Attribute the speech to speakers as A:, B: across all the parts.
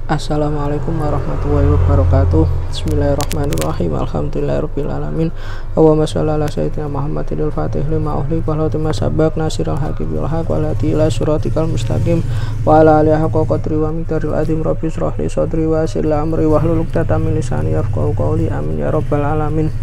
A: Assalamualaikum warahmatullahi wabarakatuh. Bismillahirrahmanirrahim. Alhamdulillahirrabbilalamin. Allahumma sholli ala sayyidina Muhammadil fatih lima ughliqa wal khatim sabaq nasirul haqqi bil haqq wal hadi ila siratikal mustaqim wa ala alihi haqqa qadri wa miqdaril azim. Rabbi shrah li sadri wa yassir li amri wahlul 'uqdatam min lisani yafqahu qawli. Amin ya rabbal alamin.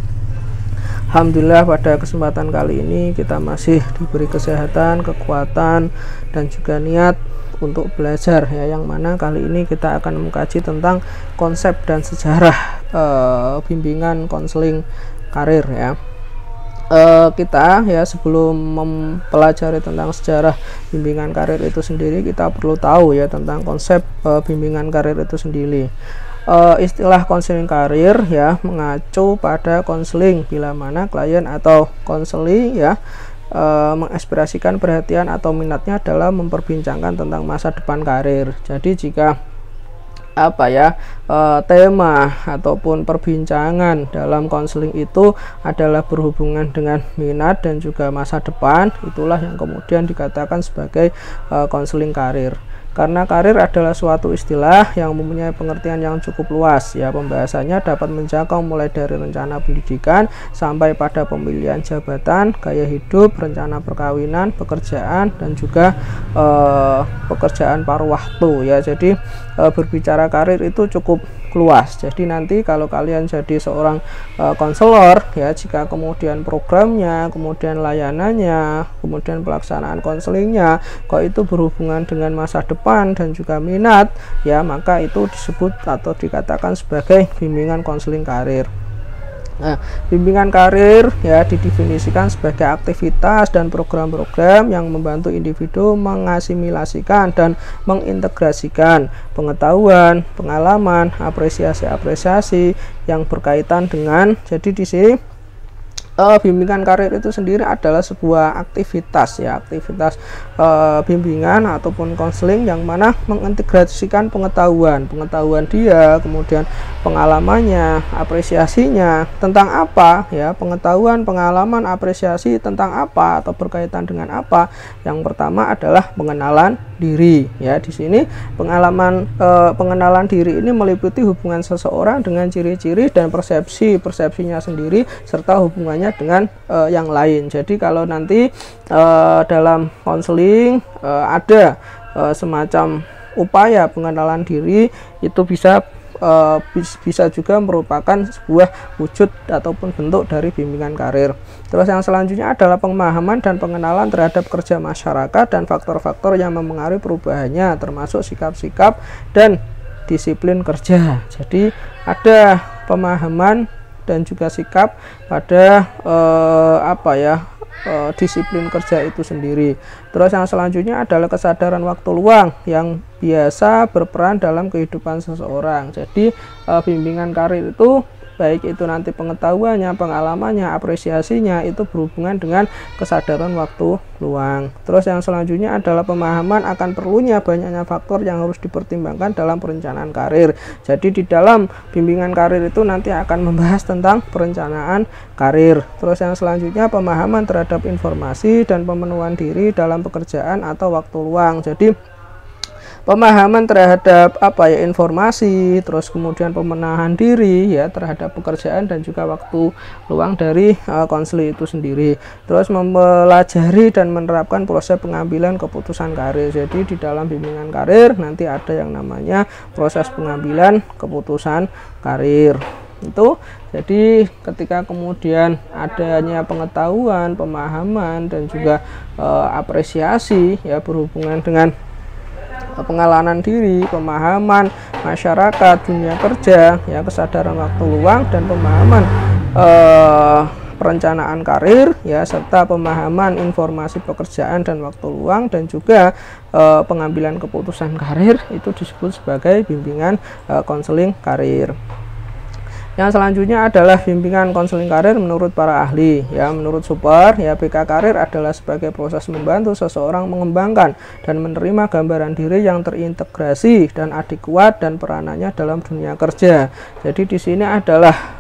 A: Alhamdulillah, pada kesempatan kali ini kita masih diberi kesehatan, kekuatan, dan juga niat untuk belajar ya, yang mana kali ini kita akan mengkaji tentang konsep dan sejarah bimbingan konseling karir ya. Kita ya, sebelum mempelajari tentang sejarah bimbingan karir itu sendiri, kita perlu tahu ya tentang konsep bimbingan karir itu sendiri. Istilah konseling karir ya mengacu pada konseling bila mana klien atau konseli ya mengekspresikan perhatian atau minatnya dalam memperbincangkan tentang masa depan karir. Jadi jika tema ataupun perbincangan dalam konseling itu adalah berhubungan dengan minat dan juga masa depan, itulah yang kemudian dikatakan sebagai konseling karir. Karena karir adalah suatu istilah yang mempunyai pengertian yang cukup luas ya, pembahasannya dapat menjangkau mulai dari rencana pendidikan sampai pada pemilihan jabatan, gaya hidup, rencana perkawinan, pekerjaan, dan juga pekerjaan paruh waktu ya. Jadi berbicara karir itu cukup luas. Jadi nanti kalau kalian jadi seorang konselor ya, jika kemudian programnya, kemudian layanannya, kemudian pelaksanaan konselingnya kok itu berhubungan dengan masa depan dan juga minat ya, maka itu disebut atau dikatakan sebagai bimbingan konseling karir. Nah, bimbingan karir ya didefinisikan sebagai aktivitas dan program-program yang membantu individu mengasimilasikan dan mengintegrasikan pengetahuan, pengalaman, apresiasi-apresiasi yang berkaitan dengan, jadi di sini bimbingan karir itu sendiri adalah sebuah aktivitas ya, aktivitas bimbingan ataupun konseling yang mana mengintegrasikan pengetahuan dia, kemudian pengalamannya, apresiasinya tentang apa ya, pengetahuan, pengalaman, apresiasi tentang apa atau berkaitan dengan apa. Yang pertama adalah pengenalan diri ya. Di sini pengenalan diri ini meliputi hubungan seseorang dengan ciri-ciri dan persepsinya sendiri serta hubungannya dengan yang lain. Jadi kalau nanti dalam konseling ada semacam upaya pengenalan diri, itu bisa juga merupakan sebuah wujud ataupun bentuk dari bimbingan karir. Terus yang selanjutnya adalah pemahaman dan pengenalan terhadap kerja masyarakat dan faktor-faktor yang mempengaruhi perubahannya, termasuk sikap-sikap dan disiplin kerja. Jadi ada pemahaman dan juga sikap pada disiplin kerja itu sendiri. Terus yang selanjutnya adalah kesadaran waktu luang yang biasa berperan dalam kehidupan seseorang. Jadi bimbingan karir itu baik itu nanti pengetahuannya, pengalamannya, apresiasinya itu berhubungan dengan kesadaran waktu luang. Terus yang selanjutnya adalah pemahaman akan perlunya banyaknya faktor yang harus dipertimbangkan dalam perencanaan karir. Jadi di dalam bimbingan karir itu nanti akan membahas tentang perencanaan karir. Terus yang selanjutnya pemahaman terhadap informasi dan pemenuhan diri dalam pekerjaan atau waktu luang. Jadi pemahaman terhadap informasi, terus kemudian pemenahan diri ya terhadap pekerjaan dan juga waktu luang dari konseling itu sendiri. Terus mempelajari dan menerapkan proses pengambilan keputusan karir. Jadi di dalam bimbingan karir nanti ada yang namanya proses pengambilan keputusan karir. Itu jadi ketika kemudian adanya pengetahuan, pemahaman, dan juga apresiasi ya berhubungan dengan pengalaman diri, pemahaman masyarakat, dunia kerja ya, kesadaran waktu luang, dan pemahaman perencanaan karir ya, serta pemahaman informasi pekerjaan dan waktu luang, dan juga pengambilan keputusan karir, itu disebut sebagai bimbingan konseling karir. Yang selanjutnya adalah bimbingan konseling karir menurut para ahli ya. Menurut Super ya, BK karir adalah sebagai proses membantu seseorang mengembangkan dan menerima gambaran diri yang terintegrasi dan adekuat dan peranannya dalam dunia kerja. Jadi di sini adalah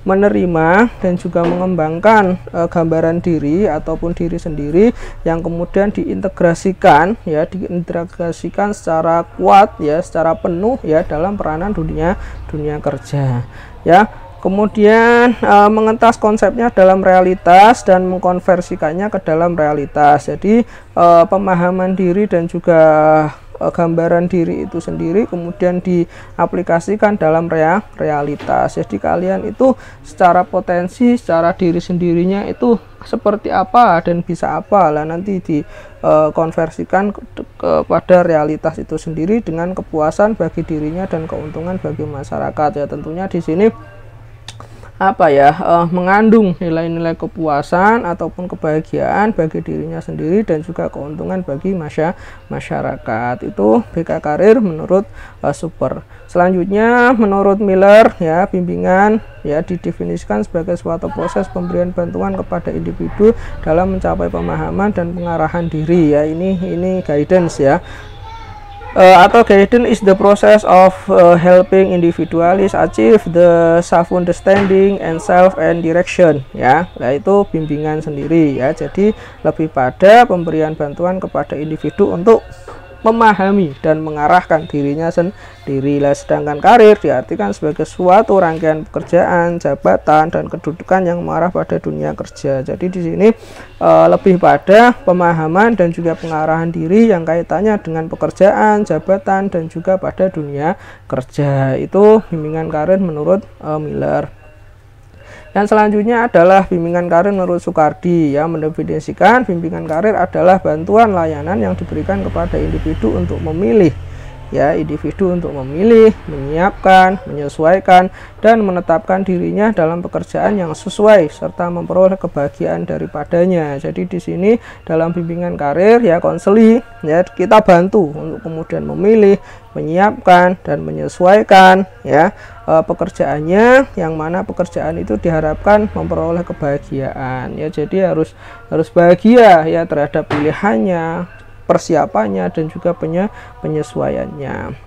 A: menerima dan juga mengembangkan gambaran diri ataupun diri sendiri yang kemudian diintegrasikan secara kuat ya, secara penuh ya dalam peranan dunia kerja ya. Kemudian mengentas konsepnya dalam realitas dan mengkonversikannya ke dalam realitas. Jadi pemahaman diri dan juga gambaran diri itu sendiri kemudian diaplikasikan dalam realitas. Jadi kalian itu secara potensi, secara diri sendirinya itu seperti apa dan bisa apa lah, nanti dikonversikan kepada realitas itu sendiri dengan kepuasan bagi dirinya dan keuntungan bagi masyarakat ya. Tentunya di sini mengandung nilai-nilai kepuasan ataupun kebahagiaan bagi dirinya sendiri dan juga keuntungan bagi masyarakat. Itu BK Karir menurut Super. Selanjutnya menurut Miller ya, bimbingan ya didefinisikan sebagai suatu proses pemberian bantuan kepada individu dalam mencapai pemahaman dan pengarahan diri ya. Ini guidance ya. Atau guidance is the process of helping individuals achieve the self-understanding and self and direction ya. Nah, itu bimbingan sendiri ya. Jadi lebih pada pemberian bantuan kepada individu untuk memahami dan mengarahkan dirinya sendiri. Sedangkan karir diartikan sebagai suatu rangkaian pekerjaan, jabatan, dan kedudukan yang mengarah pada dunia kerja. Jadi di sini lebih pada pemahaman dan juga pengarahan diri yang kaitannya dengan pekerjaan, jabatan, dan juga pada dunia kerja. Itu bimbingan karir menurut Miller. Yang selanjutnya adalah bimbingan karir menurut Sukardi yang mendefinisikan bimbingan karir adalah bantuan layanan yang diberikan kepada individu untuk memilih ya, individu untuk memilih, menyiapkan, menyesuaikan dan menetapkan dirinya dalam pekerjaan yang sesuai serta memperoleh kebahagiaan daripadanya. Jadi di sini dalam bimbingan karir ya, konseling ya, kita bantu untuk kemudian memilih, menyiapkan dan menyesuaikan ya pekerjaannya, yang mana pekerjaan itu diharapkan memperoleh kebahagiaan ya. Jadi harus bahagia ya terhadap pilihannya, persiapannya dan juga penyesuaiannya.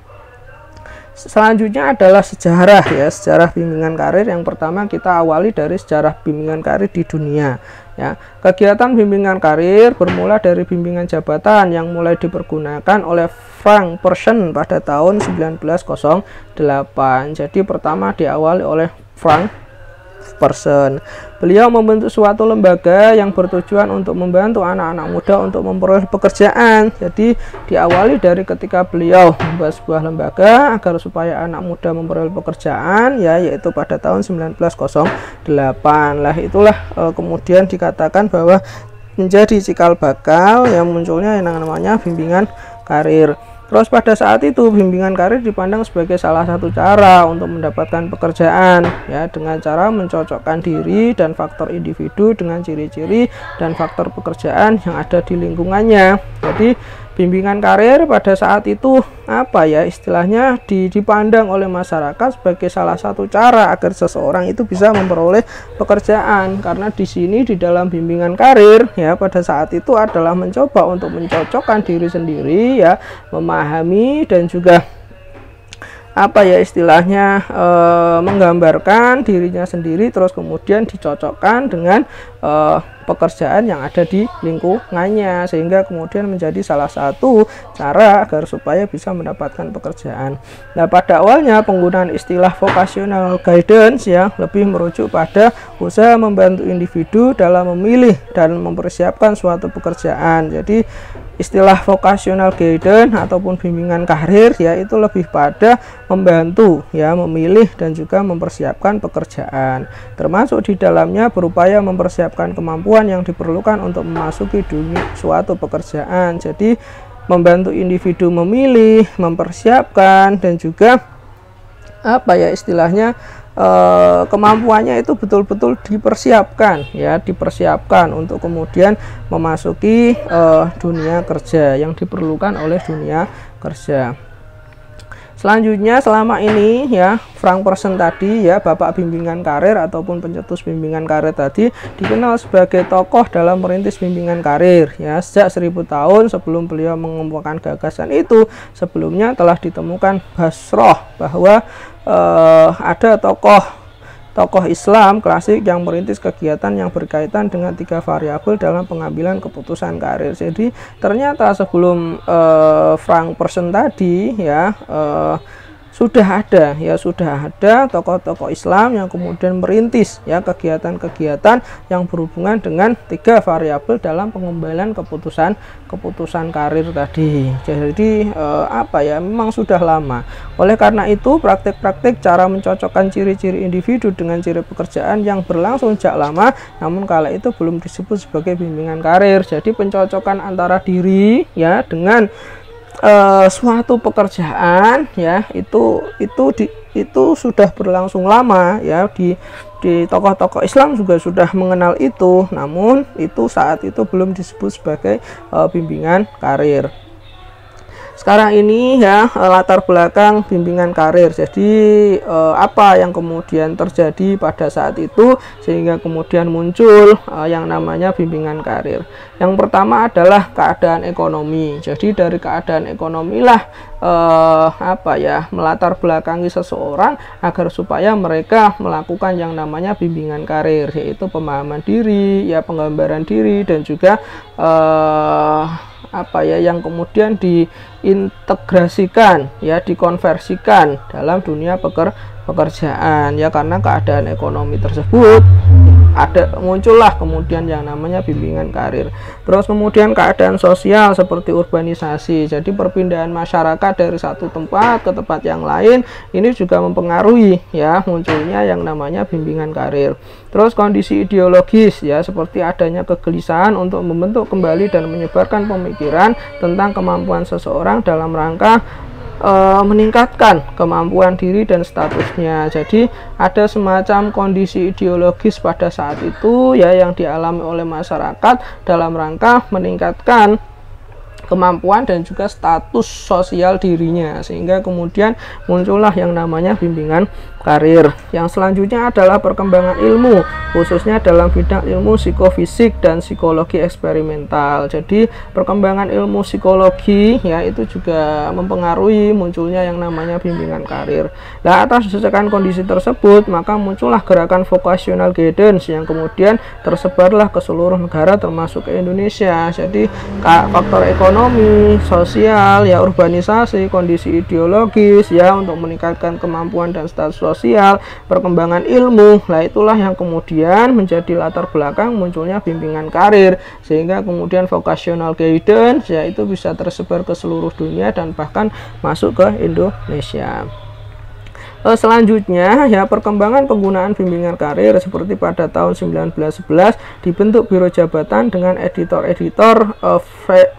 A: Selanjutnya adalah sejarah ya, sejarah bimbingan karir. Yang pertama kita awali dari sejarah bimbingan karir di dunia ya. Kegiatan bimbingan karir bermula dari bimbingan jabatan yang mulai dipergunakan oleh Frank Person pada tahun 1908. Jadi pertama diawali oleh Frank Person. Beliau membentuk suatu lembaga yang bertujuan untuk membantu anak-anak muda untuk memperoleh pekerjaan. Jadi diawali dari ketika beliau membuat sebuah lembaga agar supaya anak muda memperoleh pekerjaan ya, yaitu pada tahun 1908 lah. Itulah kemudian dikatakan bahwa menjadi cikal bakal yang munculnya yang namanya bimbingan karir. Terus pada saat itu bimbingan karir dipandang sebagai salah satu cara untuk mendapatkan pekerjaan ya, dengan cara mencocokkan diri dan faktor individu dengan ciri-ciri dan faktor pekerjaan yang ada di lingkungannya. Jadi bimbingan karir pada saat itu istilahnya dipandang oleh masyarakat sebagai salah satu cara agar seseorang itu bisa memperoleh pekerjaan, karena di sini di dalam bimbingan karir ya pada saat itu adalah mencoba untuk mencocokkan diri sendiri ya, memahami dan juga menggambarkan dirinya sendiri, terus kemudian dicocokkan dengan pekerjaan yang ada di lingkungannya, sehingga kemudian menjadi salah satu cara agar supaya bisa mendapatkan pekerjaan. Nah, pada awalnya penggunaan istilah vocational guidance ya lebih merujuk pada usaha membantu individu dalam memilih dan mempersiapkan suatu pekerjaan. Jadi istilah vocational guidance ataupun bimbingan karir ya itu lebih pada membantu ya, memilih dan juga mempersiapkan pekerjaan, termasuk di dalamnya berupaya mempersiapkan kemampuan yang diperlukan untuk memasuki dunia suatu pekerjaan. Jadi membantu individu memilih, mempersiapkan dan juga kemampuannya itu betul-betul dipersiapkan ya, dipersiapkan untuk kemudian memasuki dunia kerja yang diperlukan oleh dunia kerja. Selanjutnya selama ini ya Frank Person tadi ya, bapak bimbingan karir ataupun pencetus bimbingan karir tadi, dikenal sebagai tokoh dalam merintis bimbingan karir ya. Sejak 1000 tahun sebelum beliau mengembangkan gagasan itu, sebelumnya telah ditemukan basroh bahwa ada tokoh tokoh Islam klasik yang merintis kegiatan yang berkaitan dengan 3 variabel dalam pengambilan keputusan karir. Jadi ternyata sebelum Frank Person tadi ya sudah ada tokoh-tokoh Islam yang kemudian merintis ya kegiatan-kegiatan yang berhubungan dengan 3 variabel dalam pengambilan keputusan karir tadi. Jadi memang sudah lama. Oleh karena itu praktik-praktik cara mencocokkan ciri-ciri individu dengan ciri pekerjaan yang berlangsung sejak lama, namun kala itu belum disebut sebagai bimbingan karir. Jadi pencocokan antara diri ya dengan suatu pekerjaan ya itu sudah berlangsung lama ya, di tokoh-tokoh Islam juga sudah mengenal itu, namun itu saat itu belum disebut sebagai bimbingan karir. Sekarang ini ya latar belakang bimbingan karir. Jadi apa yang kemudian terjadi pada saat itu sehingga kemudian muncul yang namanya bimbingan karir. Yang pertama adalah keadaan ekonomi. Jadi dari keadaan ekonomilah melatar belakangi seseorang agar supaya mereka melakukan yang namanya bimbingan karir, yaitu pemahaman diri, ya penggambaran diri, dan juga yang kemudian diintegrasikan ya, dikonversikan dalam dunia pekerjaan ya, karena keadaan ekonomi tersebut muncullah kemudian yang namanya bimbingan karir. Terus kemudian keadaan sosial seperti urbanisasi, jadi perpindahan masyarakat dari satu tempat ke tempat yang lain, ini juga mempengaruhi ya munculnya yang namanya bimbingan karir. Terus kondisi ideologis ya, seperti adanya kegelisahan untuk membentuk kembali dan menyebarkan pemikiran tentang kemampuan seseorang dalam rangka meningkatkan kemampuan diri dan statusnya. Jadi ada semacam kondisi ideologis pada saat itu ya yang dialami oleh masyarakat dalam rangka meningkatkan kemampuan dan juga status sosial dirinya, sehingga kemudian muncullah yang namanya bimbingan karir. Yang selanjutnya adalah perkembangan ilmu, khususnya dalam bidang ilmu psikofisik dan psikologi eksperimental. Jadi perkembangan ilmu psikologi ya itu juga mempengaruhi munculnya yang namanya bimbingan karir. Nah, atas dasar kondisi tersebut maka muncullah gerakan vocational guidance yang kemudian tersebarlah ke seluruh negara termasuk ke Indonesia. Jadi faktor ekonomi, sosial, ya urbanisasi, kondisi ideologis ya untuk meningkatkan kemampuan dan status sosial, perkembangan ilmu. Nah, itulah yang kemudian menjadi latar belakang munculnya bimbingan karir, sehingga kemudian vocational guidance ya itu bisa tersebar ke seluruh dunia dan bahkan masuk ke Indonesia. Selanjutnya ya perkembangan penggunaan bimbingan karir, seperti pada tahun 1911 dibentuk Biro Jabatan dengan editor-editor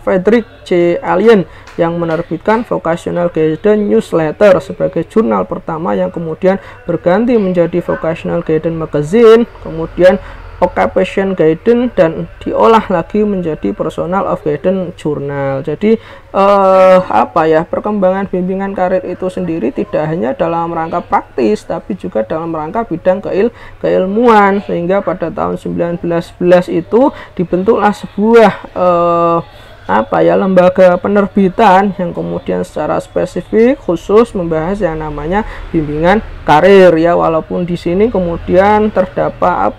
A: Frederick C. Allen yang menerbitkan Vocational Guidance Newsletter sebagai jurnal pertama yang kemudian berganti menjadi Vocational Guidance Magazine, kemudian Occupation Guidance, dan diolah lagi menjadi Personal of Guidance Journal. Jadi perkembangan bimbingan karir itu sendiri tidak hanya dalam rangka praktis tapi juga dalam rangka bidang keilmuan, sehingga pada tahun 1911 itu dibentuklah sebuah lembaga penerbitan yang kemudian secara spesifik khusus membahas yang namanya bimbingan karir ya, walaupun di sini kemudian terdapat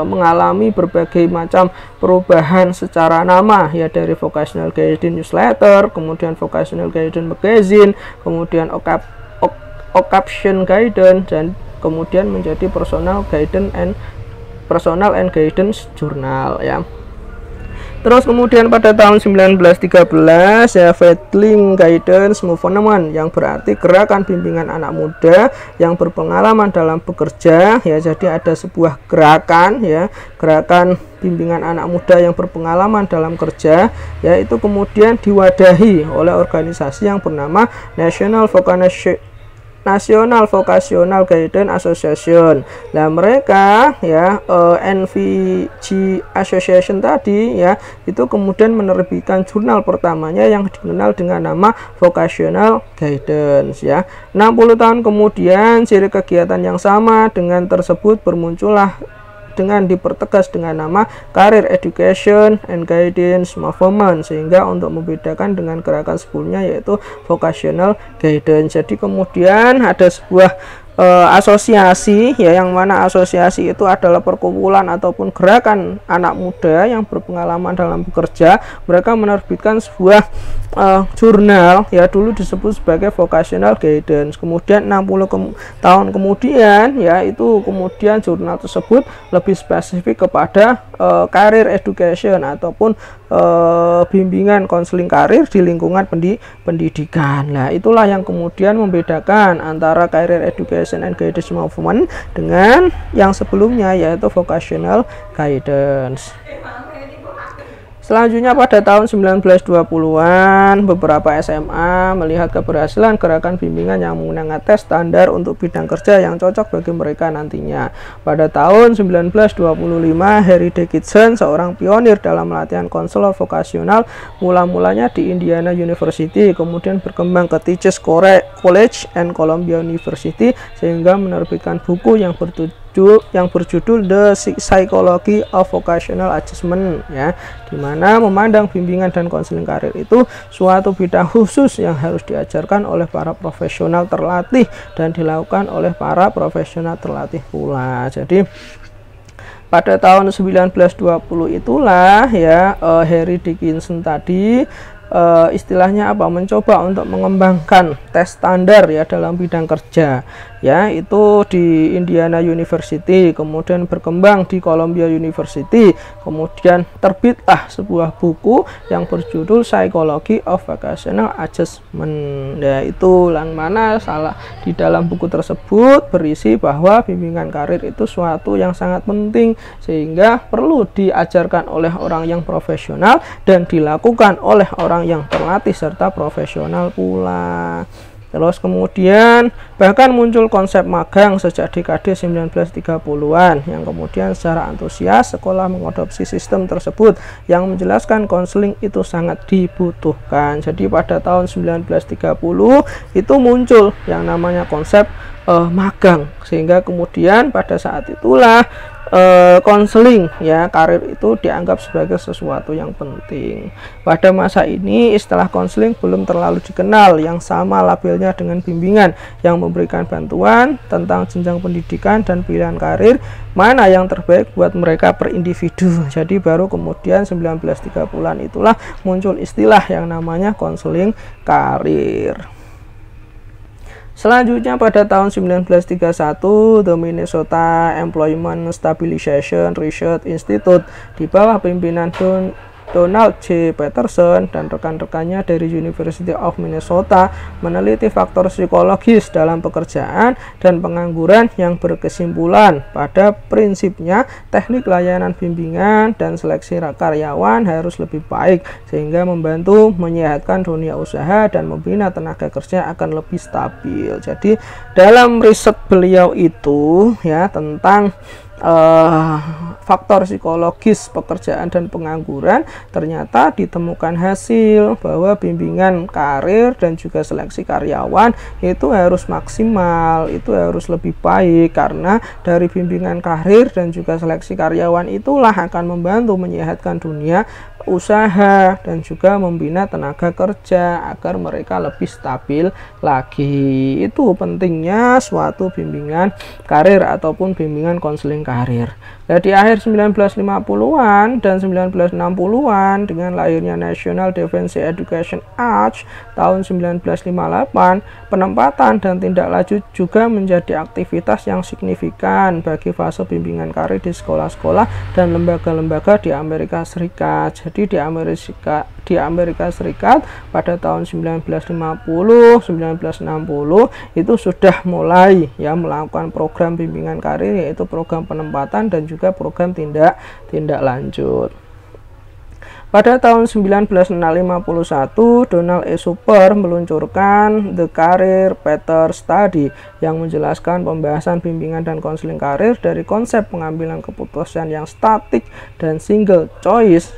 A: mengalami berbagai macam perubahan secara nama ya, dari Vocational Guidance Newsletter, kemudian Vocational Guidance Magazine, kemudian Occupation Guidance, dan kemudian menjadi Personal and Guidance Journal ya. Terus kemudian pada tahun 1913 ya Vettling Guidance Movement, yang berarti gerakan bimbingan anak muda yang berpengalaman dalam bekerja ya. Jadi ada sebuah gerakan bimbingan anak muda yang berpengalaman dalam kerja ya, itu kemudian diwadahi oleh organisasi yang bernama National Vocational Guidance Association. Nah, mereka ya NVG Association tadi ya itu kemudian menerbitkan jurnal pertamanya yang dikenal dengan nama Vocational Guidance ya. 60 tahun kemudian ciri kegiatan yang sama dengan tersebut bermuncullah dengan dipertegas dengan nama Career Education and Guidance Movement, sehingga untuk membedakan dengan gerakan sebelumnya yaitu Vocational Guidance. Jadi kemudian ada sebuah asosiasi, ya, yang mana asosiasi itu adalah perkumpulan ataupun gerakan anak muda yang berpengalaman dalam bekerja. Mereka menerbitkan sebuah jurnal, ya, dulu disebut sebagai vocational guidance. Kemudian 60 tahun kemudian, ya, itu kemudian jurnal tersebut lebih spesifik kepada career education ataupun bimbingan konseling karir di lingkungan pendidikan. Nah, itulah yang kemudian membedakan antara career education and guidance movement dengan yang sebelumnya, yaitu vocational guidance. Selanjutnya pada tahun 1920-an, beberapa SMA melihat keberhasilan gerakan bimbingan yang menggunakan tes standar untuk bidang kerja yang cocok bagi mereka nantinya. Pada tahun 1925, Harry Dickinson, seorang pionir dalam latihan konselor vokasional, mula-mulanya di Indiana University, kemudian berkembang ke Teachers College and Columbia University, sehingga menerbitkan buku yang berjudul The Psychology of Vocational Adjustment, ya, dimana memandang bimbingan dan konseling karir itu suatu bidang khusus yang harus diajarkan oleh para profesional terlatih dan dilakukan oleh para profesional terlatih pula. Jadi pada tahun 1920 itulah, ya, Harry Dickinson tadi istilahnya apa, mencoba untuk mengembangkan tes standar, ya, dalam bidang kerja, ya, itu di Indiana University, kemudian berkembang di Columbia University, kemudian terbitlah sebuah buku yang berjudul Psychology of Vocational Adjustment. Ya, itu yang mana di dalam buku tersebut berisi bahwa bimbingan karir itu suatu yang sangat penting, sehingga perlu diajarkan oleh orang yang profesional dan dilakukan oleh orang yang terlatih serta profesional pula. Terus kemudian bahkan muncul konsep magang sejak dekade 1930-an yang kemudian secara antusias sekolah mengadopsi sistem tersebut yang menjelaskan konseling itu sangat dibutuhkan. Jadi pada tahun 1930 itu muncul yang namanya konsep magang, sehingga kemudian pada saat itulah konseling, ya, karir itu dianggap sebagai sesuatu yang penting. Pada masa ini istilah konseling belum terlalu dikenal, yang sama labelnya dengan bimbingan yang memberikan bantuan tentang jenjang pendidikan dan pilihan karir mana yang terbaik buat mereka per individu. Jadi baru kemudian 1930-an itulah muncul istilah yang namanya konseling karir. Selanjutnya pada tahun 1931, The Minnesota Employment Stabilization Research Institute di bawah pimpinan Donald J. Peterson dan rekan-rekannya dari University of Minnesota meneliti faktor psikologis dalam pekerjaan dan pengangguran yang berkesimpulan pada prinsipnya teknik layanan bimbingan dan seleksi karyawan harus lebih baik sehingga membantu menyehatkan dunia usaha dan membina tenaga kerja akan lebih stabil. Jadi dalam riset beliau itu, ya, tentang faktor psikologis pekerjaan dan pengangguran, ternyata ditemukan hasil bahwa bimbingan karir dan juga seleksi karyawan itu harus maksimal, itu harus lebih baik, karena dari bimbingan karir dan juga seleksi karyawan itulah akan membantu menyehatkan dunia usaha dan juga membina tenaga kerja agar mereka lebih stabil lagi. Itu pentingnya suatu bimbingan karir ataupun bimbingan konseling karir. Nah, di akhir 1950-an dan 1960-an dengan lahirnya National Defense Education Act tahun 1958, penempatan dan tindak lanjut juga menjadi aktivitas yang signifikan bagi fase bimbingan karir di sekolah-sekolah dan lembaga-lembaga di Amerika Serikat. Jadi di Amerika Serikat pada tahun 1950-1960 itu sudah mulai, ya, melakukan program bimbingan karir, yaitu program penempatan dan juga program tindak lanjut. Pada tahun 1951, Donald E. Super meluncurkan The Career Path Study yang menjelaskan pembahasan bimbingan dan konseling karir dari konsep pengambilan keputusan yang statik dan single choice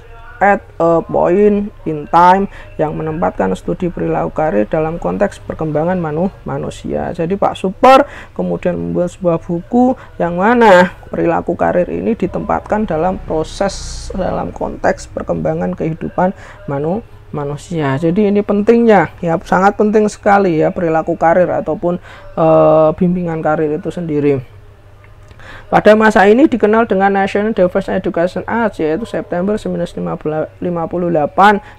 A: at a point in time yang menempatkan studi perilaku karir dalam konteks perkembangan manusia. Jadi Pak Super kemudian membuat sebuah buku yang mana perilaku karir ini ditempatkan dalam konteks perkembangan kehidupan manusia. Jadi ini pentingnya ya, sangat penting sekali ya perilaku karir ataupun bimbingan karir itu sendiri. Pada masa ini dikenal dengan National Defense Education Act, yaitu September 1958,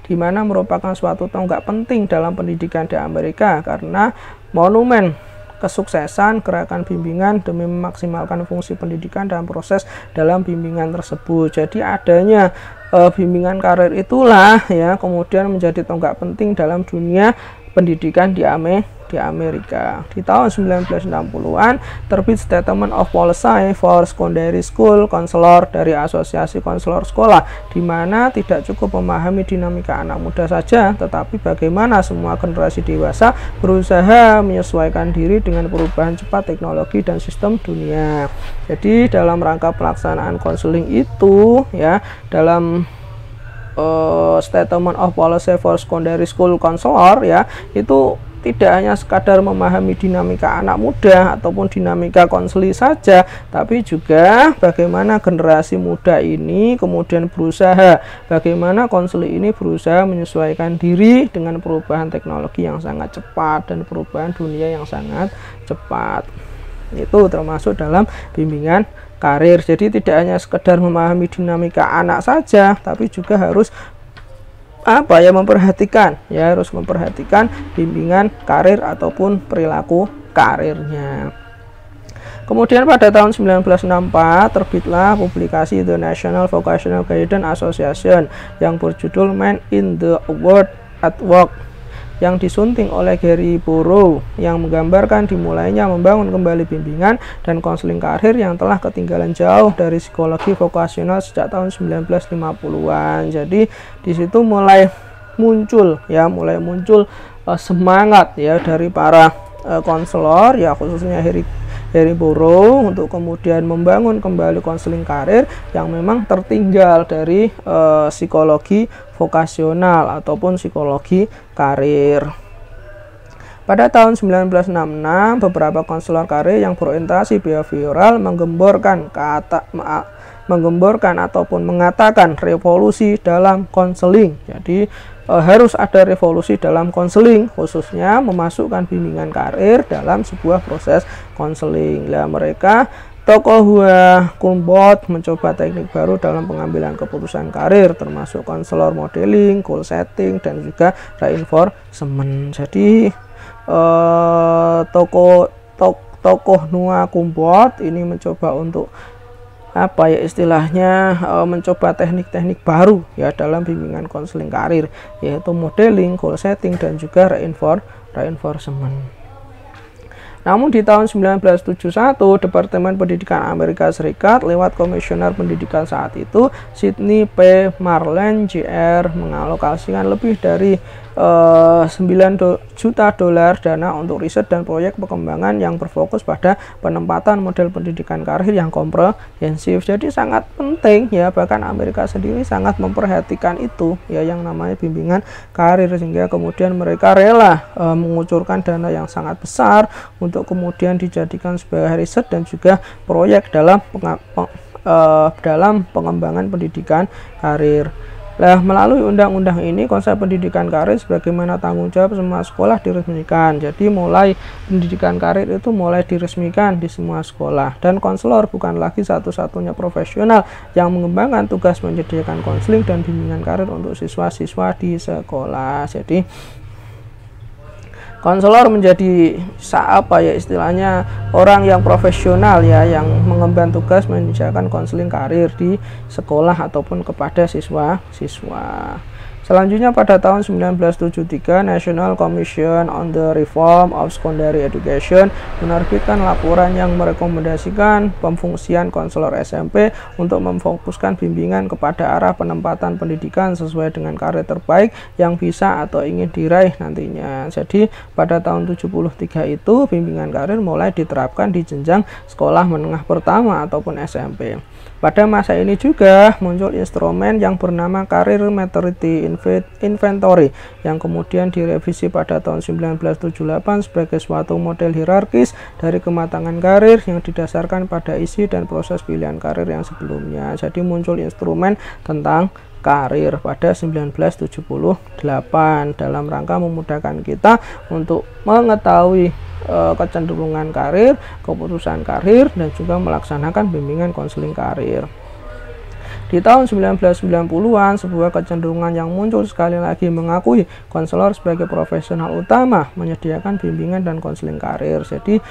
A: di mana merupakan suatu tonggak penting dalam pendidikan di Amerika karena monumen kesuksesan gerakan bimbingan demi memaksimalkan fungsi pendidikan dan proses dalam bimbingan tersebut. Jadi adanya bimbingan karir itulah ya kemudian menjadi tonggak penting dalam dunia pendidikan di Amerika. Di tahun 1960-an terbit Statement of Policy for Secondary School Counselor dari Asosiasi Konselor Sekolah, di mana tidak cukup memahami dinamika anak muda saja, tetapi bagaimana semua generasi dewasa berusaha menyesuaikan diri dengan perubahan cepat teknologi dan sistem dunia. Jadi dalam rangka pelaksanaan konseling itu ya, dalam Statement of Policy for Secondary School Counselor ya, itu tidak hanya sekadar memahami dinamika anak muda ataupun dinamika konseli saja, tapi juga bagaimana generasi muda ini kemudian berusaha, bagaimana konseli ini berusaha menyesuaikan diri dengan perubahan teknologi yang sangat cepat dan perubahan dunia yang sangat cepat. Itu termasuk dalam bimbingan karir. Jadi tidak hanya sekedar memahami dinamika anak saja, tapi juga harus memperhatikan bimbingan karir ataupun perilaku karirnya. Kemudian pada tahun 1964 terbitlah publikasi The National Vocational Guidance Association yang berjudul Man in the World at Work, yang disunting oleh Gary Burrow, yang menggambarkan dimulainya membangun kembali bimbingan dan konseling karir yang telah ketinggalan jauh dari psikologi vokasional sejak tahun 1950-an. Jadi di situ mulai muncul semangat ya dari para konselor ya, khususnya Gary Burrow, untuk kemudian membangun kembali konseling karir yang memang tertinggal dari psikologi vokasional ataupun psikologi karir. Pada tahun 1966, beberapa konselor karir yang berorientasi behavioral menggemborkan ataupun mengatakan revolusi dalam konseling. Jadi harus ada revolusi dalam konseling, khususnya memasukkan bimbingan karir dalam sebuah proses konseling. Nah, mereka tokoh Kulmbot mencoba teknik baru dalam pengambilan keputusan karir, termasuk konselor modeling, goal setting, dan juga reinforcement. Jadi tokoh Noah Kulmbot ini mencoba untuk mencoba teknik-teknik baru ya dalam bimbingan konseling karir, yaitu modeling, goal setting, dan juga reinforcement. Namun di tahun 1971, Departemen Pendidikan Amerika Serikat lewat Komisioner Pendidikan saat itu, Sidney P. Marland Jr. mengalokasikan lebih dari $9 juta dana untuk riset dan proyek pengembangan yang berfokus pada penempatan model pendidikan karir yang komprehensif. Jadi sangat penting ya, bahkan Amerika sendiri sangat memperhatikan itu ya, yang namanya bimbingan karir, sehingga kemudian mereka rela mengucurkan dana yang sangat besar untuk kemudian dijadikan sebagai riset dan juga proyek dalam pengembangan pendidikan karir. Nah, melalui undang-undang ini, konsep pendidikan karir sebagaimana tanggung jawab semua sekolah diresmikan. Jadi mulai pendidikan karir itu mulai diresmikan di semua sekolah, dan konselor bukan lagi satu-satunya profesional yang mengembangkan tugas menyediakan konseling dan bimbingan karir untuk siswa-siswa di sekolah. Jadi konselor menjadi istilahnya orang yang profesional ya, yang mengemban tugas menyediakan konseling karir di sekolah ataupun kepada siswa-siswa. Selanjutnya pada tahun 1973, National Commission on the Reform of Secondary Education menerbitkan laporan yang merekomendasikan pemfungsian konselor SMP untuk memfokuskan bimbingan kepada arah penempatan pendidikan sesuai dengan karir terbaik yang bisa atau ingin diraih nantinya. Jadi pada tahun 73 itu bimbingan karir mulai diterapkan di jenjang sekolah menengah pertama ataupun SMP. Pada masa ini juga muncul instrumen yang bernama Career Maturity Inventory yang kemudian direvisi pada tahun 1978 sebagai suatu model hierarkis dari kematangan karir yang didasarkan pada isi dan proses pilihan karir yang sebelumnya. Jadi muncul instrumen tentang karir pada 1978 dalam rangka memudahkan kita untuk mengetahui kecenderungan karir, keputusan karir, dan juga melaksanakan bimbingan konseling karir. Di tahun 1990-an, sebuah kecenderungan yang muncul sekali lagi mengakui konselor sebagai profesional utama menyediakan bimbingan dan konseling karir. Jadi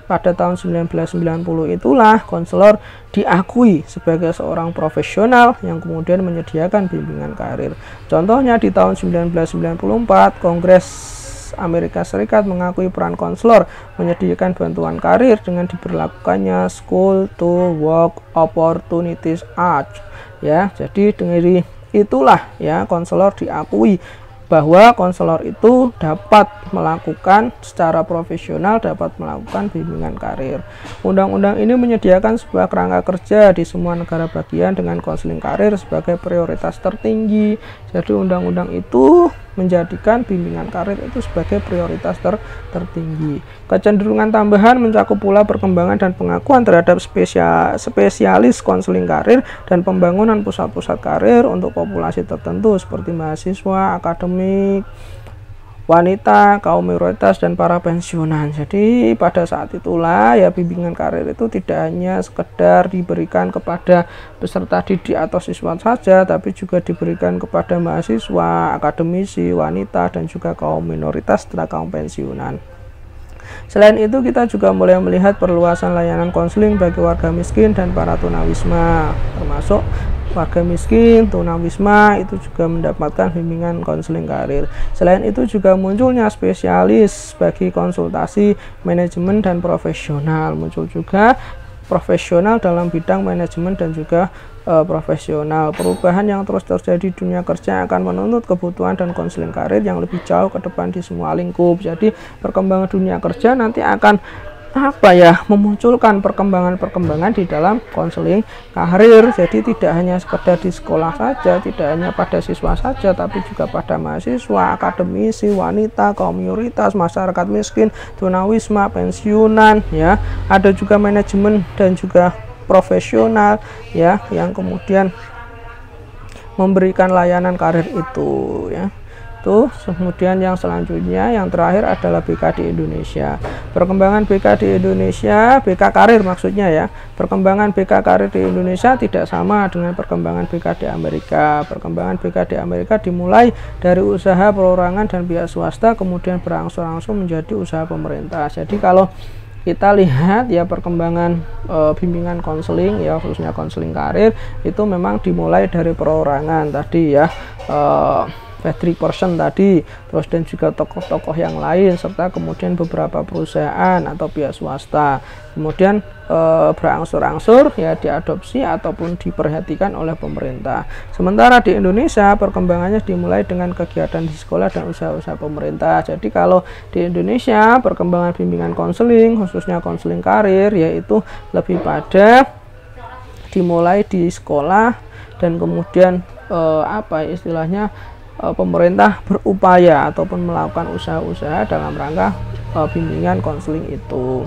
A: pada tahun 1990 itulah konselor diakui sebagai seorang profesional yang kemudian menyediakan bimbingan karir. Contohnya di tahun 1994, Kongres Amerika Serikat mengakui peran konselor menyediakan bantuan karir dengan diberlakukannya School to Work Opportunities Act. Ya, jadi dari itulah ya konselor diakui bahwa konselor itu dapat melakukan secara profesional, dapat melakukan bimbingan karir. Undang-undang ini menyediakan sebuah kerangka kerja di semua negara bagian dengan konseling karir sebagai prioritas tertinggi. Jadi undang-undang itu menjadikan bimbingan karir itu sebagai prioritas tertinggi. Kecenderungan tambahan mencakup pula perkembangan dan pengakuan terhadap spesialis konseling karir dan pembangunan pusat-pusat karir untuk populasi tertentu seperti mahasiswa, akademik, wanita, kaum minoritas, dan para pensiunan. Jadi pada saat itulah ya bimbingan karir itu tidak hanya sekedar diberikan kepada peserta didik atau siswa saja, tapi juga diberikan kepada mahasiswa, akademisi, wanita, dan juga kaum minoritas serta kaum pensiunan. Selain itu kita juga mulai melihat perluasan layanan konseling bagi warga miskin dan para tunawisma, termasuk warga miskin, tunawisma itu juga mendapatkan bimbingan konseling karir. Selain itu juga munculnya spesialis bagi konsultasi manajemen dan profesional. Muncul juga profesional dalam bidang manajemen dan juga profesional. Perubahan yang terus terjadi di dunia kerja akan menuntut kebutuhan dan konseling karir yang lebih jauh ke depan di semua lingkup. Jadi perkembangan dunia kerja nanti akan memunculkan perkembangan-perkembangan di dalam konseling karir. Jadi tidak hanya sekedar di sekolah saja, tidak hanya pada siswa saja, tapi juga pada mahasiswa, akademisi, wanita, kaum minoritas, masyarakat miskin, tunawisma, pensiunan, ya. Ada juga manajemen dan juga profesional, ya, yang kemudian memberikan layanan karir itu, ya. Kemudian yang selanjutnya, yang terakhir adalah BK di Indonesia. Perkembangan BK di Indonesia, BK karir maksudnya ya. Perkembangan BK karir di Indonesia tidak sama dengan perkembangan BK di Amerika. Perkembangan BK di Amerika dimulai dari usaha perorangan dan pihak swasta, kemudian berangsur-angsur menjadi usaha pemerintah. Jadi kalau kita lihat ya perkembangan bimbingan konseling ya, khususnya konseling karir itu memang dimulai dari perorangan tadi ya, Patrick Person tadi, terus dan juga tokoh-tokoh yang lain, serta kemudian beberapa perusahaan atau pihak swasta. Kemudian berangsur-angsur ya diadopsi ataupun diperhatikan oleh pemerintah. Sementara di Indonesia perkembangannya dimulai dengan kegiatan di sekolah dan usaha-usaha pemerintah. Jadi kalau di Indonesia perkembangan bimbingan konseling, khususnya konseling karir, yaitu lebih pada dimulai di sekolah dan kemudian istilahnya pemerintah berupaya ataupun melakukan usaha-usaha dalam rangka bimbingan konseling itu.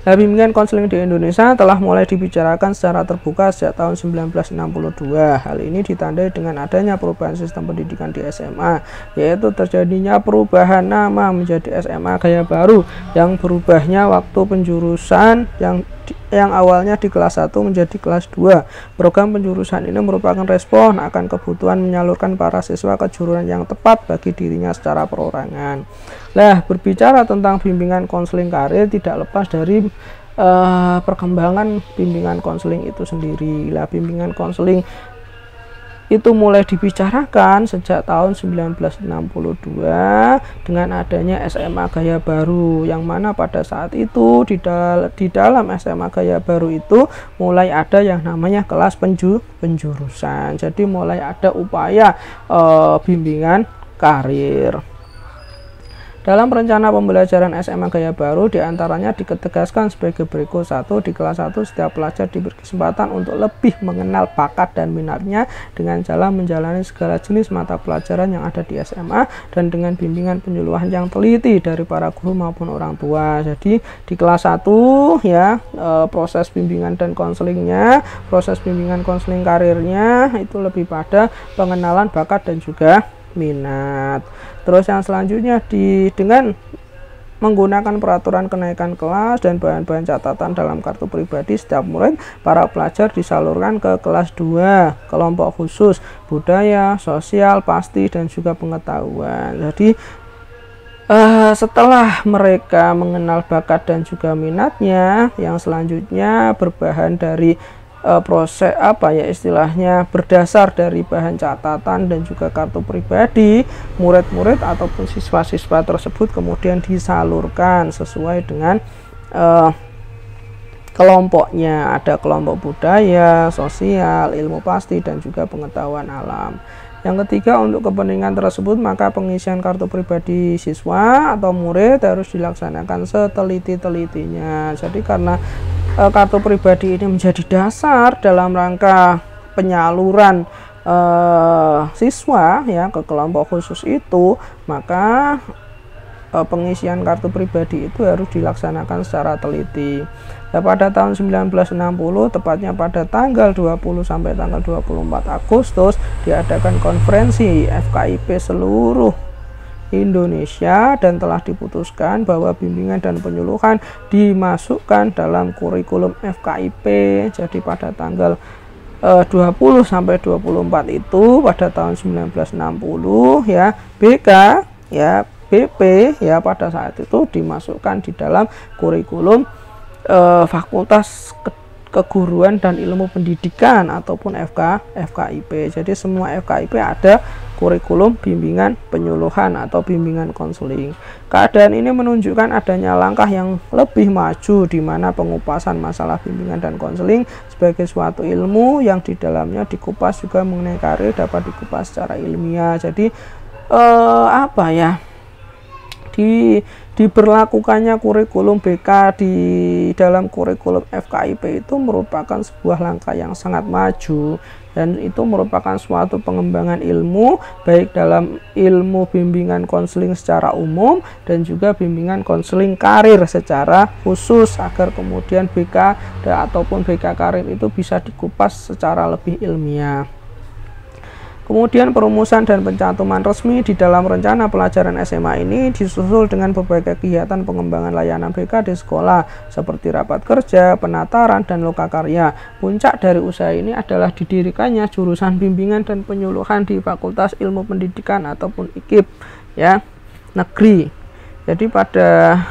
A: Nah, bimbingan konseling di Indonesia telah mulai dibicarakan secara terbuka sejak tahun 1962. Hal ini ditandai dengan adanya perubahan sistem pendidikan di SMA, yaitu terjadinya perubahan nama menjadi SMA Gaya Baru yang berubahnya waktu penjurusan yang awalnya di kelas 1 menjadi kelas 2. Program penjurusan ini merupakan respon akan kebutuhan menyalurkan para siswa ke jurusan yang tepat bagi dirinya secara perorangan. Nah, berbicara tentang bimbingan konseling karir tidak lepas dari perkembangan bimbingan konseling itu sendiri. Lah, bimbingan konseling itu mulai dibicarakan sejak tahun 1962 dengan adanya SMA Gaya Baru, yang mana pada saat itu di dalam SMA Gaya Baru itu mulai ada yang namanya kelas penjurusan. Jadi mulai ada upaya bimbingan karir. Dalam rencana pembelajaran SMA gaya baru diantaranya ditegaskan sebagai berikut. 1. Di kelas 1 setiap pelajar diberi kesempatan untuk lebih mengenal bakat dan minatnya dengan cara menjalani segala jenis mata pelajaran yang ada di SMA dan dengan bimbingan penyuluhan yang teliti dari para guru maupun orang tua. Jadi di kelas 1 ya, proses bimbingan dan konselingnya, proses bimbingan konseling karirnya itu lebih pada pengenalan bakat dan juga minat. Terus yang selanjutnya dengan menggunakan peraturan kenaikan kelas dan bahan-bahan catatan dalam kartu pribadi setiap murid, para pelajar disalurkan ke kelas 2, kelompok khusus, budaya, sosial, pasti, dan juga pengetahuan. Jadi setelah mereka mengenal bakat dan juga minatnya, yang selanjutnya berbahan dari proses istilahnya berdasar dari bahan catatan dan juga kartu pribadi, murid-murid ataupun siswa-siswa tersebut kemudian disalurkan sesuai dengan kelompoknya. Ada kelompok budaya, sosial, ilmu pasti, dan juga pengetahuan alam. Yang ketiga, untuk kepentingan tersebut maka pengisian kartu pribadi siswa atau murid harus dilaksanakan seteliti-telitinya. Jadi karena kartu pribadi ini menjadi dasar dalam rangka penyaluran siswa ya ke kelompok khusus itu, maka pengisian kartu pribadi itu harus dilaksanakan secara teliti. Nah, pada tahun 1960, tepatnya pada tanggal 20 sampai tanggal 24 Agustus diadakan konferensi FKIP seluruh Indonesia dan telah diputuskan bahwa bimbingan dan penyuluhan dimasukkan dalam kurikulum FKIP. Jadi pada tanggal 20 sampai 24 itu pada tahun 1960 ya, BK ya, BP ya pada saat itu dimasukkan di dalam kurikulum Fakultas Keguruan dan Ilmu Pendidikan ataupun FKIP. Jadi semua FKIP ada kurikulum bimbingan penyuluhan atau bimbingan konseling. Keadaan ini menunjukkan adanya langkah yang lebih maju di mana pengupasan masalah bimbingan dan konseling sebagai suatu ilmu yang di dalamnya dikupas juga mengenai karir dapat dikupas secara ilmiah. Jadi diberlakukannya kurikulum BK di dalam kurikulum FKIP itu merupakan sebuah langkah yang sangat maju, dan itu merupakan suatu pengembangan ilmu baik dalam ilmu bimbingan konseling secara umum dan juga bimbingan konseling karir secara khusus agar kemudian BK ataupun BK karir itu bisa dikupas secara lebih ilmiah. Kemudian perumusan dan pencantuman resmi di dalam rencana pelajaran SMA ini disusul dengan berbagai kegiatan pengembangan layanan BK di sekolah seperti rapat kerja, penataran, dan lokakarya. Puncak dari usaha ini adalah didirikannya jurusan bimbingan dan penyuluhan di Fakultas Ilmu Pendidikan ataupun IKIP ya, negeri. Jadi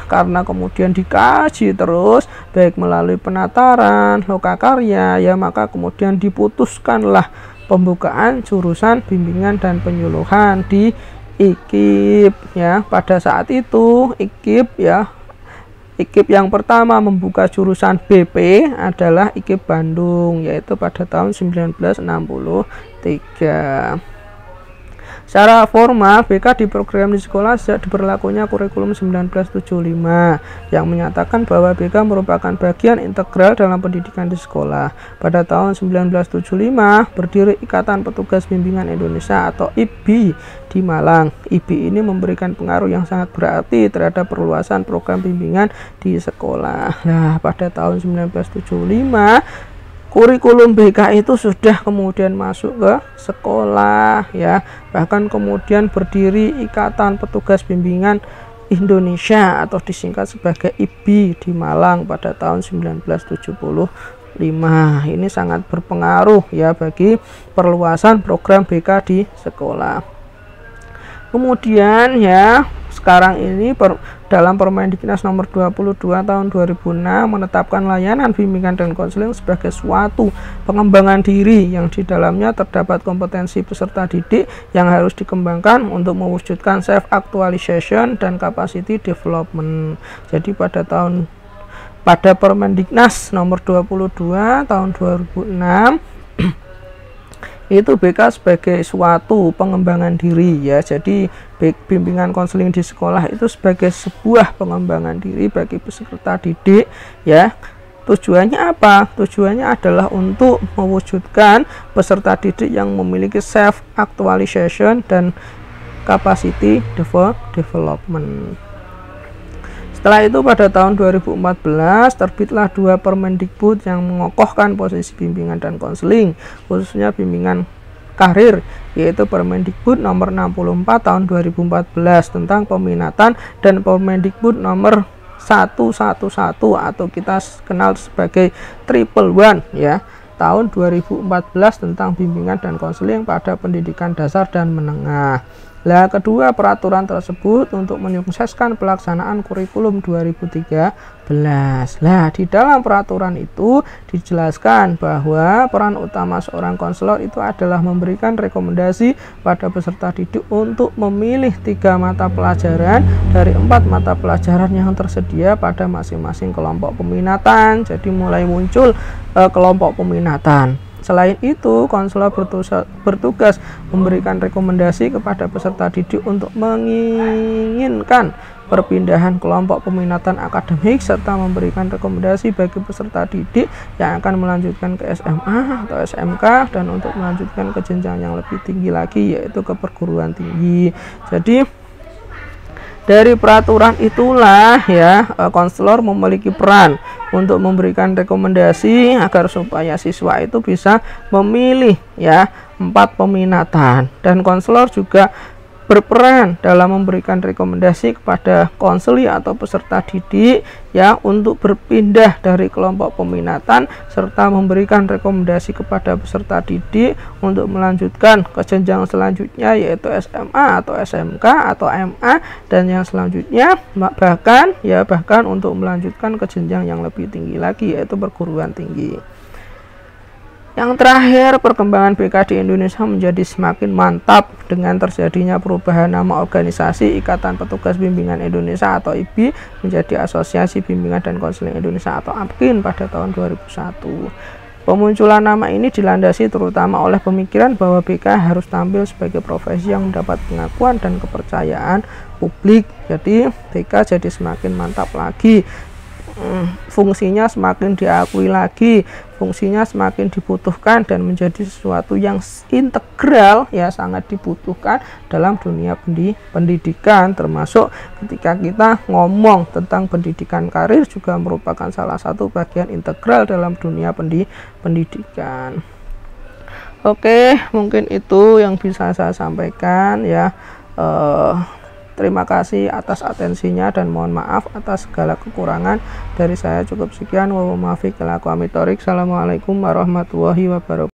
A: karena kemudian dikaji terus baik melalui penataran, lokakarya ya, maka kemudian diputuskanlah pembukaan jurusan bimbingan dan penyuluhan di IKIP ya. Pada saat itu IKIP yang pertama membuka jurusan BP adalah IKIP Bandung, yaitu pada tahun 1963. Secara formal, BK diprogram di sekolah sejak diberlakunya kurikulum 1975 yang menyatakan bahwa BK merupakan bagian integral dalam pendidikan di sekolah. Pada tahun 1975, berdiri Ikatan Petugas Bimbingan Indonesia atau IBI di Malang. IBI ini memberikan pengaruh yang sangat berarti terhadap perluasan program bimbingan di sekolah. Nah, pada tahun 1975 kurikulum BK itu sudah kemudian masuk ke sekolah ya, bahkan kemudian berdiri Ikatan Petugas Bimbingan Indonesia atau disingkat sebagai IBI di Malang pada tahun 1975. Ini sangat berpengaruh ya bagi perluasan program BK di sekolah. Kemudian ya, sekarang ini dalam Permendiknas nomor 22 tahun 2006 menetapkan layanan bimbingan dan konseling sebagai suatu pengembangan diri yang di dalamnya terdapat kompetensi peserta didik yang harus dikembangkan untuk mewujudkan self actualization dan capacity development. Jadi pada Permendiknas nomor 22 tahun 2006 itu BK sebagai suatu pengembangan diri ya. Jadi bimbingan konseling di sekolah itu sebagai sebuah pengembangan diri bagi peserta didik ya. Tujuannya apa? Tujuannya adalah untuk mewujudkan peserta didik yang memiliki self actualization dan capacity development. Setelah itu pada tahun 2014 terbitlah 2 Permendikbud yang mengokohkan posisi bimbingan dan konseling, khususnya bimbingan karir, yaitu Permendikbud nomor 64 tahun 2014 tentang peminatan dan Permendikbud nomor 111 atau kita kenal sebagai 111 ya, tahun 2014 tentang bimbingan dan konseling pada pendidikan dasar dan menengah. Nah, kedua peraturan tersebut untuk menyukseskan pelaksanaan kurikulum 2013. Nah, di dalam peraturan itu dijelaskan bahwa peran utama seorang konselor itu adalah memberikan rekomendasi pada peserta didik untuk memilih 3 mata pelajaran dari 4 mata pelajaran yang tersedia pada masing-masing kelompok peminatan. Jadi mulai muncul kelompok peminatan. Selain itu, konselor bertugas memberikan rekomendasi kepada peserta didik untuk menginginkan perpindahan kelompok peminatan akademik serta memberikan rekomendasi bagi peserta didik yang akan melanjutkan ke SMA atau SMK dan untuk melanjutkan ke jenjang yang lebih tinggi lagi, yaitu ke perguruan tinggi. Jadi dari peraturan itulah ya, konselor memiliki peran untuk memberikan rekomendasi agar supaya siswa itu bisa memilih ya 4 peminatan, dan konselor juga berperan dalam memberikan rekomendasi kepada konseli atau peserta didik ya untuk berpindah dari kelompok peminatan serta memberikan rekomendasi kepada peserta didik untuk melanjutkan ke jenjang selanjutnya, yaitu SMA atau SMK atau MA, dan yang selanjutnya bahkan untuk melanjutkan ke jenjang yang lebih tinggi lagi, yaitu perguruan tinggi. Yang terakhir, perkembangan BK di Indonesia menjadi semakin mantap dengan terjadinya perubahan nama organisasi Ikatan Petugas Bimbingan Indonesia atau IBI menjadi Asosiasi Bimbingan dan Konseling Indonesia atau APKIN pada tahun 2001. Pemunculan nama ini dilandasi terutama oleh pemikiran bahwa BK harus tampil sebagai profesi yang mendapat pengakuan dan kepercayaan publik. Jadi BK jadi semakin mantap lagi. Fungsinya semakin diakui lagi, fungsinya semakin dibutuhkan dan menjadi sesuatu yang integral ya, sangat dibutuhkan dalam dunia pendidikan, termasuk ketika kita ngomong tentang pendidikan karir juga merupakan salah satu bagian integral dalam dunia pendidikan. Oke, mungkin itu yang bisa saya sampaikan ya. Terima kasih atas atensinya dan mohon maaf atas segala kekurangan dari saya. Cukup sekian. Assalamualaikum warahmatullahi wabarakatuh.